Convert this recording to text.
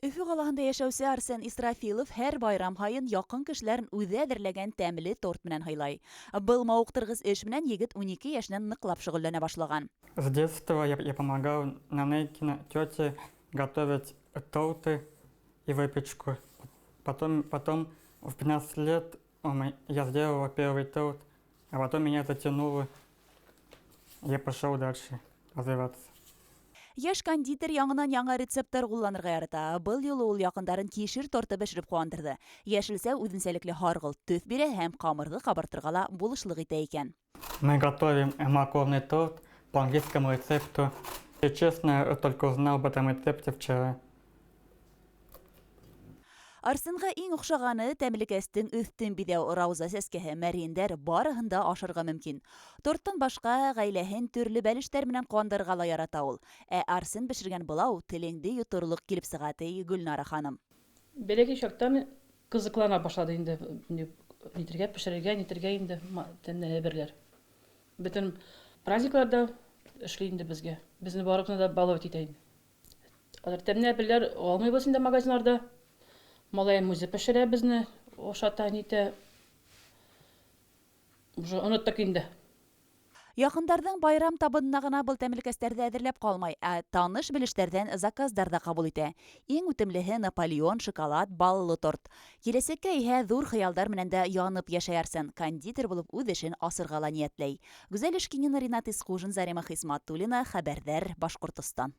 Өфі қалағында яшәүсе Арсен Исрафилов һәр байрам һайын якын кешеләрен үзе әзерләгән тәмле торт менән һыйлай. Был мавыктыргыс эш менән егет 12 яшеннән ныклап шөгыльләнә башлаган. С детства я помогал Нанейкиной тете готовить торты и выпечку. Потом в 15 лет я сделал первый торт, а потом меня затянуло, я пошел дальше развиваться. Яш кондитер яңынан яңа рецепттар кулланырга ярата. Был юлы ул якындарын кишер торты бешереп куандырды. Яшелсә үзенчәлекле харгыл төс бирә һәм камырды кабартырга ла булышлык итә икән. Мы готовим морковный торт по английскому рецепту. Я честно только узнал об этом рецепте вчера. Арсенга иң охшаганы тәмлекәстең өстен бидәү рауза сәскәһе мәрендәр барыһында ашырга мөмкин. Торттан башка гаиләһен төрле бәлештәр менән куандырырга ла ярата ул. Арсен бешергән булау телеңде йотырлык килеп сыга ди Гөлнара ханым. Бәләкәй чактан кызыклана башлады инде нитергә пешерергә, нитергә инде тәмле берләр. Бөтен праздникларда эшли инде безгә. Безне барыбызны да баловать итә инде. Алар тәмле берләр алмыйбыз инде магазиннарда. Малаем үзе пешерә безне, ошата нитә. Уже оныттык инде. Якындарның байрам табынына гына был тәмлекәстәрде әзерләп калмай, таныш белештәрдән заказдар да кабул итә. Иң үтемлеһе Наполеон шоколад баллы торт. Киләсәккә иһә зур хыялдар менән дә янып яшәярсың. Кондитер булып үз эшен асырга ла ниятләй. Гүзәл Эшкинина, Ринат Исхужин, Зарима Хисматуллина, Хәбәрдар, Башкортстан.